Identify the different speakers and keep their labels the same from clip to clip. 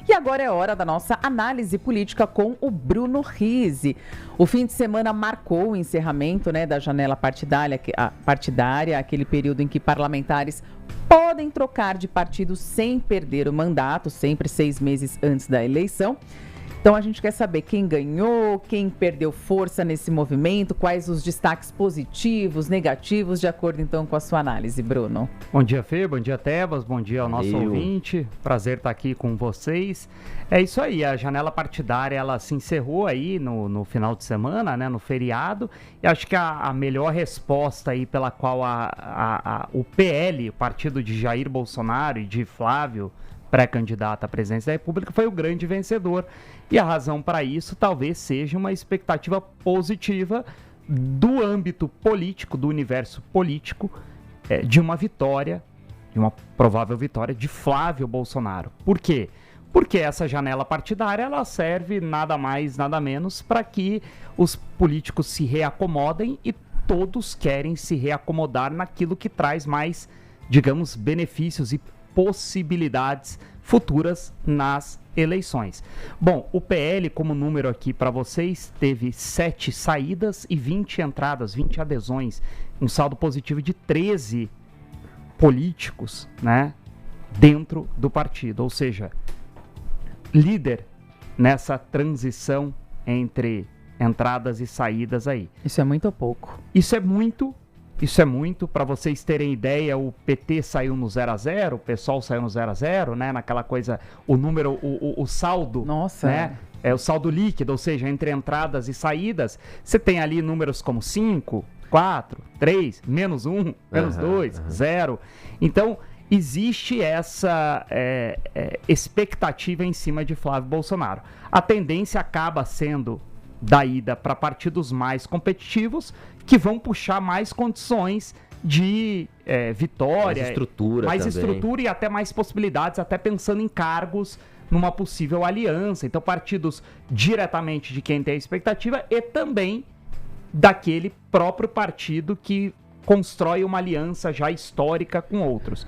Speaker 1: E agora é hora da nossa análise política com o Bruno Rizzi. O fim de semana marcou o encerramento, da janela partidária, aquele período em que parlamentares podem trocar de partido sem perder o mandato, sempre 6 meses antes da eleição. Então a gente quer saber quem ganhou, quem perdeu força nesse movimento, quais os destaques positivos, negativos, de acordo então com a sua análise, Bruno.
Speaker 2: Bom dia, Fê, bom dia, Tebas, bom dia ao nosso ouvinte, prazer estar aqui com vocês. É isso aí, a janela partidária ela se encerrou aí no final de semana, no feriado, e acho que a melhor resposta aí pela qual o PL, o partido de Jair Bolsonaro e de Flávio, pré-candidato à presidência da República, foi o grande vencedor. E a razão para isso talvez seja uma expectativa positiva do âmbito político, do universo político, de uma vitória, de uma provável vitória de Flávio Bolsonaro. Por quê? Porque essa janela partidária ela serve nada mais, nada menos para que os políticos se reacomodem e todos querem se reacomodar naquilo que traz mais, digamos, benefícios e possibilidades futuras nas eleições. Bom, o PL, como número aqui para vocês, teve 7 saídas e 20 entradas, 20 adesões, um saldo positivo de 13 políticos, dentro do partido, ou seja, líder nessa transição entre entradas e saídas aí.
Speaker 1: Isso é muito ou pouco?
Speaker 2: Isso é muito, para vocês terem ideia, o PT saiu no 0-0, o PSOL saiu no 0-0, naquela coisa, o número, o saldo,
Speaker 1: nossa,
Speaker 2: é o saldo líquido, ou seja, entre entradas e saídas, você tem ali números como 5, 4, 3, menos 1, menos 2, 0, então existe essa expectativa em cima de Flávio Bolsonaro. A tendência acaba sendo da ida para partidos mais competitivos, que vão puxar mais condições de vitória, mais estrutura e até mais possibilidades, até pensando em cargos numa possível aliança. Então, partidos diretamente de quem tem a expectativa e também daquele próprio partido que constrói uma aliança já histórica com outros.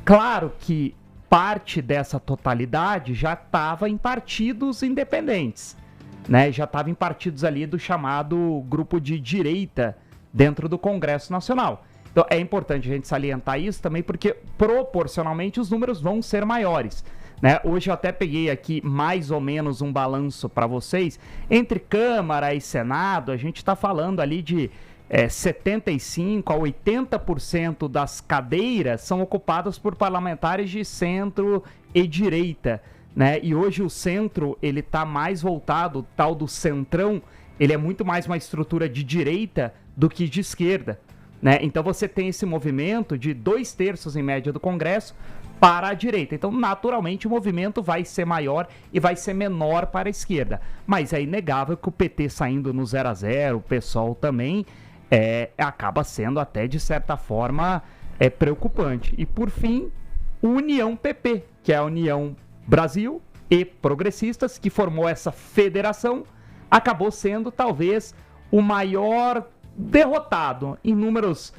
Speaker 2: Claro que parte dessa totalidade já estava em partidos independentes. Já estava em partidos ali do chamado grupo de direita dentro do Congresso Nacional. Então é importante a gente salientar isso também porque proporcionalmente os números vão ser maiores. Hoje eu até peguei aqui mais ou menos um balanço para vocês. Entre Câmara e Senado, a gente está falando ali de 75% a 80% das cadeiras são ocupadas por parlamentares de centro e direita. E hoje o centro, ele está mais voltado, o tal do centrão, ele é muito mais uma estrutura de direita do que de esquerda. Então você tem esse movimento de 2/3 em média do Congresso para a direita. Então, naturalmente, o movimento vai ser maior e vai ser menor para a esquerda. Mas é inegável que o PT saindo no 0-0, o PSOL também, acaba sendo até, de certa forma, preocupante. E, por fim, União PP, que é a União Brasil e Progressistas, que formou essa federação, acabou sendo talvez o maior derrotado em números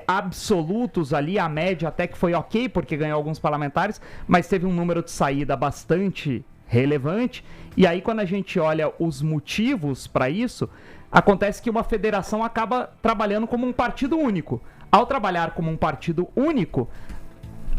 Speaker 2: absolutos ali, a média até que foi ok, porque ganhou alguns parlamentares, mas teve um número de saída bastante relevante, e aí quando a gente olha os motivos para isso, acontece que uma federação acaba trabalhando como um partido único. Ao trabalhar como um partido único,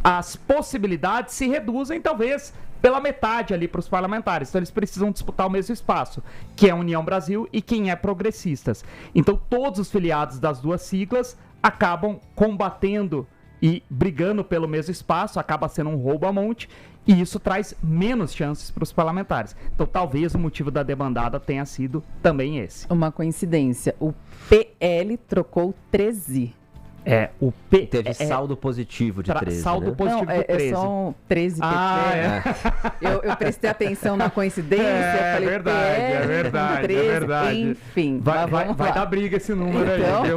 Speaker 2: as possibilidades se reduzem talvez pela metade ali para os parlamentares. Então eles precisam disputar o mesmo espaço, que é a União Brasil e quem é Progressistas. Então todos os filiados das duas siglas acabam combatendo e brigando pelo mesmo espaço, acaba sendo um roubo a monte, e isso traz menos chances para os parlamentares. Então talvez o motivo da debandada tenha sido também esse.
Speaker 1: Uma coincidência, o PL trocou 13.
Speaker 3: O teve saldo positivo de 13,
Speaker 2: saldo positivo de 13.
Speaker 1: São 13 PT. Eu prestei atenção na coincidência, falei,
Speaker 2: é verdade.
Speaker 1: Enfim,
Speaker 2: vai dar briga esse número
Speaker 1: então,
Speaker 2: aí.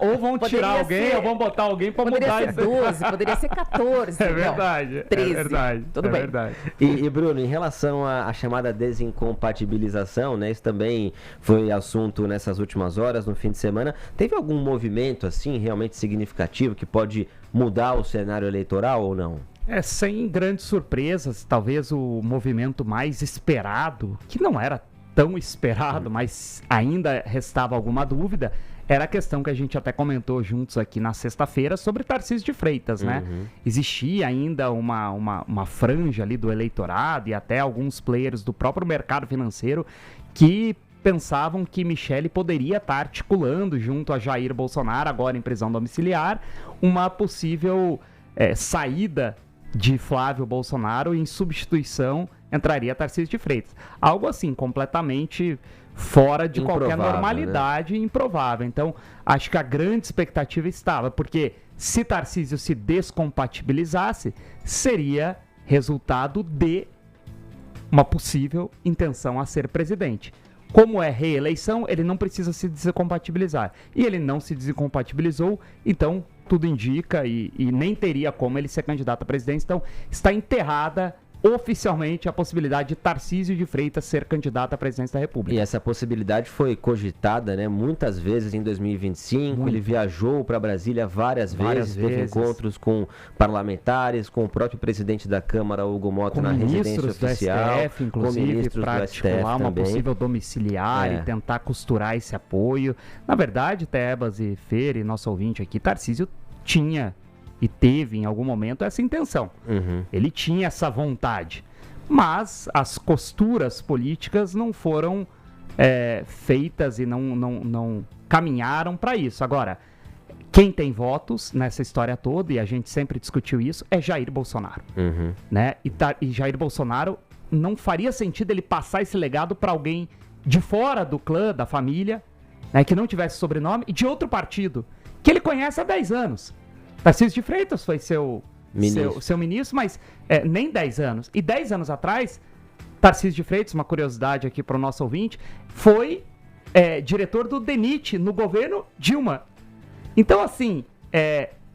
Speaker 2: Ou vão tirar alguém, ou vão botar alguém para mudar isso.
Speaker 1: Poderia ser 12, poderia ser 14.
Speaker 2: É verdade,
Speaker 1: não, 13.
Speaker 2: É verdade.
Speaker 1: Tudo bem.
Speaker 2: Verdade.
Speaker 3: E Bruno, em relação à chamada desincompatibilização, isso também foi assunto nessas últimas horas, no fim de semana. Teve algum movimento assim realmente significativo que pode mudar o cenário eleitoral ou não?
Speaker 2: Sem grandes surpresas, talvez o movimento mais esperado, que não era tão esperado, mas ainda restava alguma dúvida, era a questão que a gente até comentou juntos aqui na sexta-feira sobre Tarcísio de Freitas, né? Existia ainda uma franja ali do eleitorado e até alguns players do próprio mercado financeiro que pensavam que Michele poderia estar articulando junto a Jair Bolsonaro, agora em prisão domiciliar, uma possível saída de Flávio Bolsonaro em substituição entraria Tarcísio de Freitas. Algo assim, completamente fora de qualquer normalidade, né? Improvável. Então, acho que a grande expectativa estava, porque se Tarcísio se descompatibilizasse, seria resultado de uma possível intenção a ser presidente. Como é reeleição, ele não precisa se descompatibilizar. E ele não se descompatibilizou, então tudo indica e nem teria como ele ser candidato à presidência. Então está enterrada oficialmente a possibilidade de Tarcísio de Freitas ser candidato à presidência da República.
Speaker 3: E essa possibilidade foi cogitada, né, muitas vezes em 2025. Muito. Ele viajou para Brasília várias vezes, teve encontros com parlamentares, com o próprio presidente da Câmara, Hugo Mota, na residência oficial,
Speaker 2: STF, inclusive,
Speaker 3: com ministros
Speaker 2: para articular uma possível domiciliar e tentar costurar esse apoio. Na verdade, Tebas e Fer e nosso ouvinte aqui, Tarcísio tinha e teve em algum momento essa intenção. Ele tinha essa vontade. Mas as costuras políticas não foram feitas e não caminharam para isso. Agora, quem tem votos nessa história toda, e a gente sempre discutiu isso, é Jair Bolsonaro. Né? E Jair Bolsonaro não faria sentido ele passar esse legado para alguém de fora do clã, da família, né, que não tivesse sobrenome, e de outro partido, que ele conhece há 10 anos. Tarcísio de Freitas foi seu ministro, mas nem 10 anos. E 10 anos atrás, Tarcísio de Freitas, uma curiosidade aqui para o nosso ouvinte, foi diretor do DENIT no governo Dilma. Então, assim,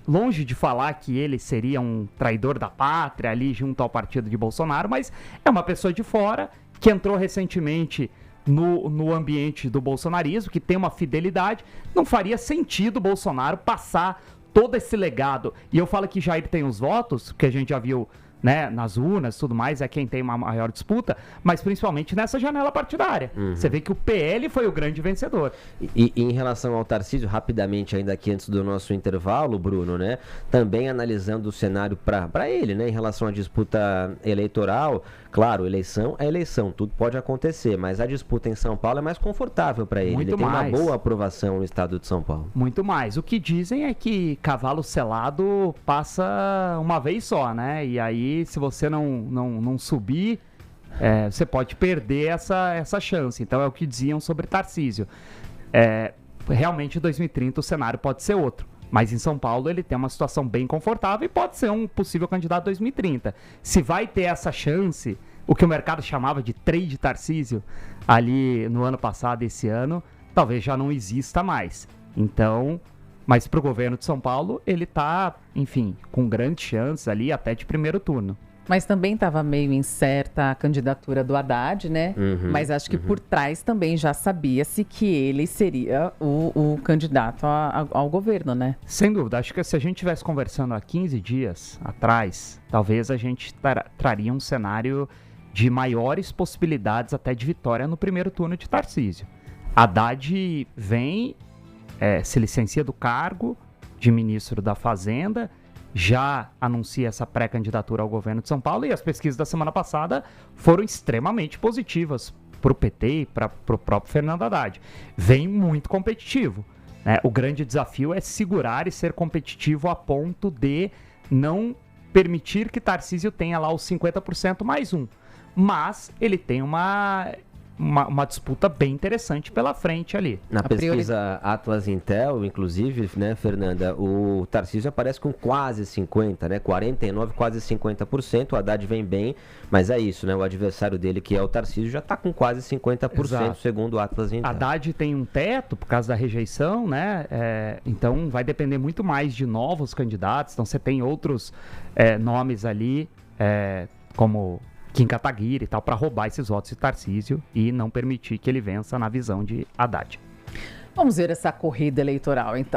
Speaker 2: longe de falar que ele seria um traidor da pátria ali junto ao partido de Bolsonaro, mas é uma pessoa de fora que entrou recentemente no ambiente do bolsonarismo, que tem uma fidelidade. Não faria sentido o Bolsonaro passar todo esse legado. E eu falo que Jair tem os votos, que a gente já viu, né, nas urnas e tudo mais, é quem tem uma maior disputa, mas principalmente nessa janela partidária. Você vê que o PL foi o grande vencedor.
Speaker 3: E em relação ao Tarcísio, rapidamente, ainda aqui antes do nosso intervalo, Bruno, né, também analisando o cenário para ele, né, em relação à disputa eleitoral, claro, eleição é eleição, tudo pode acontecer, mas a disputa em São Paulo é mais confortável para ele. Ele tem uma boa aprovação no estado de São Paulo.
Speaker 2: Muito mais. O que dizem é que cavalo selado passa uma vez só, né? E aí, se você não subir, você pode perder essa chance. Então é o que diziam sobre Tarcísio. Realmente, em 2030 o cenário pode ser outro. Mas em São Paulo ele tem uma situação bem confortável e pode ser um possível candidato a 2030. Se vai ter essa chance, o que o mercado chamava de trade Tarcísio ali no ano passado e esse ano, talvez já não exista mais. Então, mas para o governo de São Paulo, ele está, enfim, com grandes chances ali até de primeiro turno.
Speaker 1: Mas também estava meio incerta a candidatura do Haddad, né? Mas acho que por trás também já sabia-se que ele seria o candidato ao governo, né?
Speaker 2: Sem dúvida. Acho que se a gente estivesse conversando há 15 dias atrás, talvez a gente traria um cenário de maiores possibilidades até de vitória no primeiro turno de Tarcísio. Haddad vem, se licencia do cargo de ministro da Fazenda, já anuncia essa pré-candidatura ao governo de São Paulo, e as pesquisas da semana passada foram extremamente positivas para o PT e para o próprio Fernando Haddad. Vem muito competitivo, né? O grande desafio é segurar e ser competitivo a ponto de não permitir que Tarcísio tenha lá os 50% mais um. Mas ele tem uma disputa bem interessante pela frente ali.
Speaker 3: Na pesquisa Atlas Intel, inclusive, né, Fernanda, o Tarcísio aparece com quase 50%, né, 49%, quase 50%, o Haddad vem bem, mas é isso, né, o adversário dele, que é o Tarcísio, já está com quase 50%, exato, segundo o Atlas Intel.
Speaker 2: Haddad tem um teto por causa da rejeição, né, então vai depender muito mais de novos candidatos, então você tem outros nomes ali, como Kim Kataguiri e tal, para roubar esses votos de Tarcísio e não permitir que ele vença na visão de Haddad.
Speaker 1: Vamos ver essa corrida eleitoral, então.